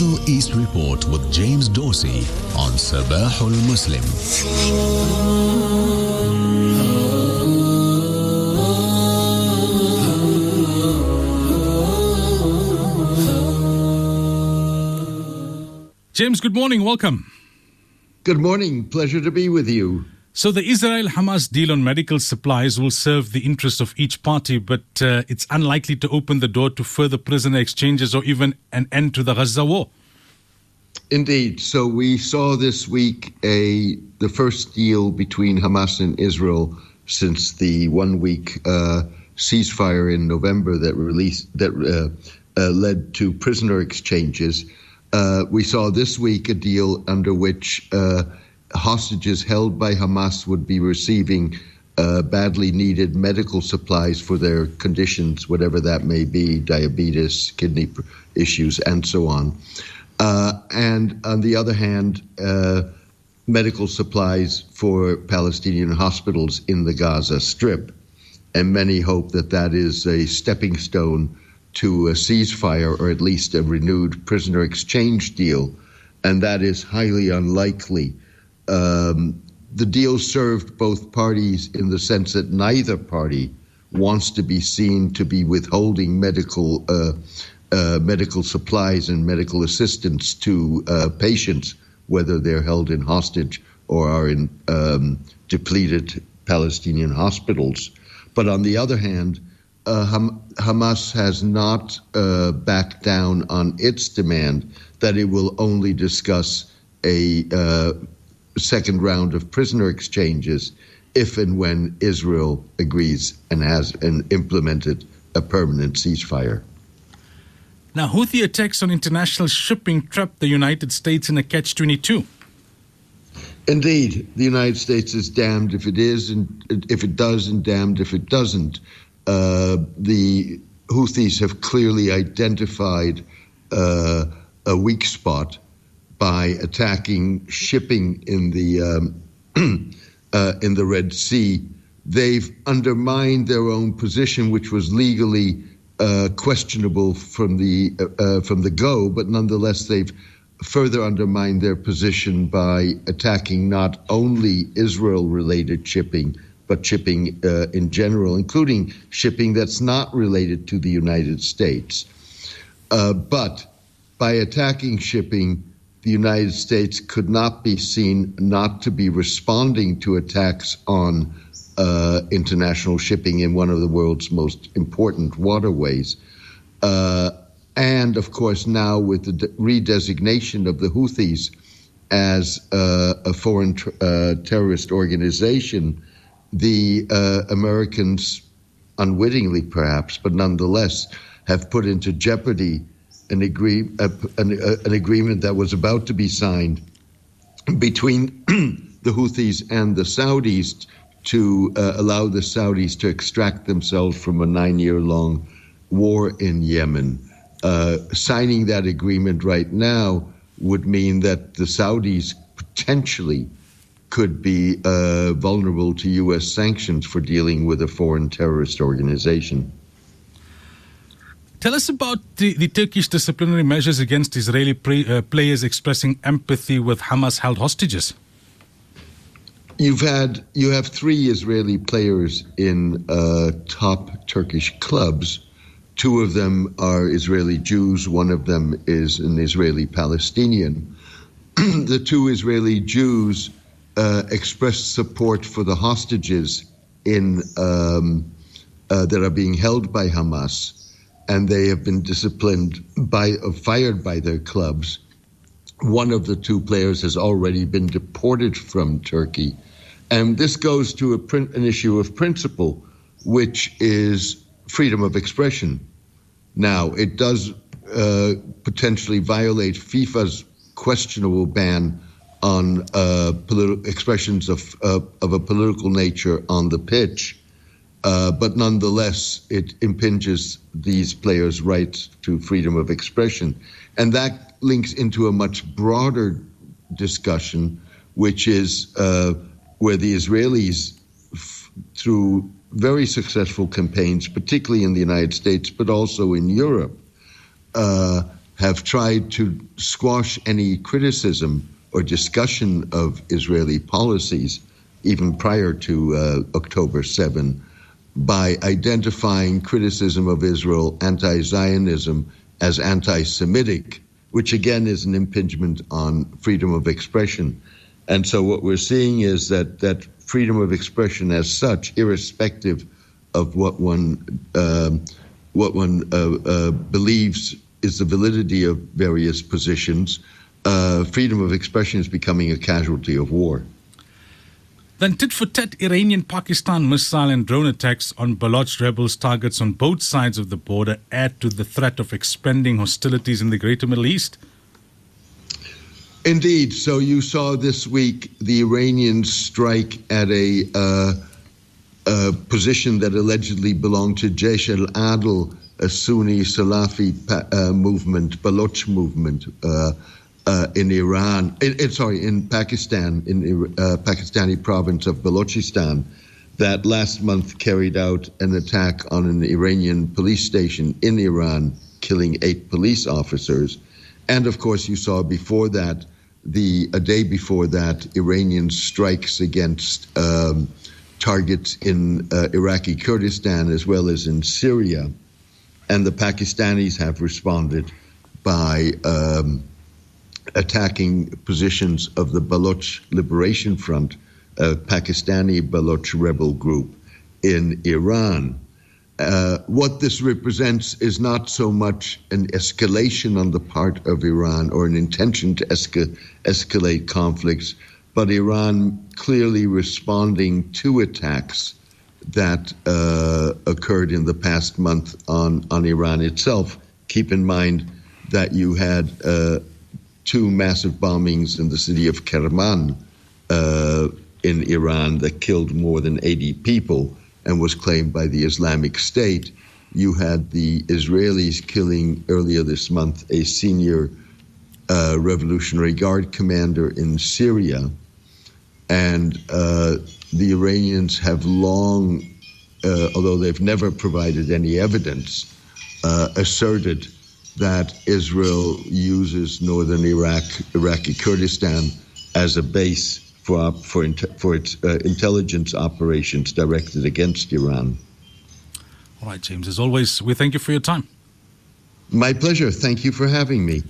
Middle East Report with James Dorsey on Sabahul Muslim. James, good morning. Welcome. Good morning. Pleasure to be with you. So the Israel-Hamas deal on medical supplies will serve the interests of each party, but it's unlikely to open the door to further prisoner exchanges or even an end to the Gaza war. Indeed. So we saw this week the first deal between Hamas and Israel since the one-week ceasefire in November that led to prisoner exchanges. We saw this week a deal under which hostages held by Hamas would be receiving badly needed medical supplies for their conditions, whatever that may be, diabetes, kidney issues, and so on. And on the other hand, medical supplies for Palestinian hospitals in the Gaza Strip. And many hope that that is a stepping stone to a ceasefire or at least a renewed prisoner exchange deal. And that is highly unlikely. The deal served both parties in the sense that neither party wants to be seen to be withholding medical supplies and medical assistance to patients, whether they're held in hostage or are in depleted Palestinian hospitals. But on the other hand, Hamas has not backed down on its demand that it will only discuss a second round of prisoner exchanges if and when Israel agrees and has implemented a permanent ceasefire. Now, Houthi attacks on international shipping trapped the United States in a catch-22. Indeed, the United States is damned if it is, and if it does, and damned if it doesn't. The Houthis have clearly identified a weak spot by attacking shipping in the Red Sea. They've undermined their own position, which was legally questionable from the go, but nonetheless they've further undermined their position by attacking not only Israel-related shipping, but shipping in general, including shipping that's not related to the United States. But by attacking shipping, the United States could not be seen not to be responding to attacks on international shipping in one of the world's most important waterways. And, of course, now with the redesignation of the Houthis as a foreign terrorist organization, the Americans, unwittingly perhaps, but nonetheless, have put into jeopardy an agreement that was about to be signed between the Houthis and the Saudis to allow the Saudis to extract themselves from a 9-year-long war in Yemen. Signing that agreement right now would mean that the Saudis potentially could be vulnerable to U.S. sanctions for dealing with a foreign terrorist organization. Tell us about the Turkish disciplinary measures against Israeli players expressing empathy with Hamas-held hostages. You have 3 Israeli players in top Turkish clubs. 2 of them are Israeli Jews. 1 of them is an Israeli Palestinian. The 2 Israeli Jews expressed support for the hostages that are being held by Hamas, and they have been fired by their clubs. 1 of the 2 players has already been deported from Turkey. And this goes to an issue of principle, which is freedom of expression. Now, it does potentially violate FIFA's questionable ban on expressions of a political nature on the pitch. But nonetheless, it impinges these players' rights to freedom of expression. And that links into a much broader discussion, which is where the Israelis, through very successful campaigns, particularly in the United States, but also in Europe, have tried to squash any criticism or discussion of Israeli policies, even prior to October 7, by identifying criticism of Israel, anti-Zionism, as anti-Semitic, which again is an impingement on freedom of expression. And so what we're seeing is that freedom of expression as such, irrespective of what one believes is the validity of various positions, freedom of expression is becoming a casualty of war. Then tit-for-tat Iranian-Pakistan missile and drone attacks on Baloch rebels' targets on both sides of the border add to the threat of expanding hostilities in the greater Middle East? Indeed. So you saw this week the Iranians strike at a position that allegedly belonged to Jaish al-Adl, a Sunni Salafi movement, Baloch movement, in Iran, in Pakistan, in Pakistani province of Balochistan, that last month carried out an attack on an Iranian police station in Iran, killing 8 police officers. And of course, you saw before that, a day before that, Iranian strikes against targets in Iraqi Kurdistan as well as in Syria. And the Pakistanis have responded by attacking positions of the Baloch Liberation Front, a Pakistani Baloch rebel group in Iran. What this represents is not so much an escalation on the part of Iran or an intention to escalate conflicts, but Iran clearly responding to attacks that occurred in the past month on Iran itself. Keep in mind that you had 2 massive bombings in the city of Kerman in Iran that killed more than 80 people and was claimed by the Islamic State. You had the Israelis killing earlier this month a senior Revolutionary Guard commander in Syria. And the Iranians have long, although they've never provided any evidence, asserted that Israel uses northern Iraqi Kurdistan as a base for its intelligence operations directed against Iran. All right, James, as always, we thank you for your time. My pleasure. Thank you for having me.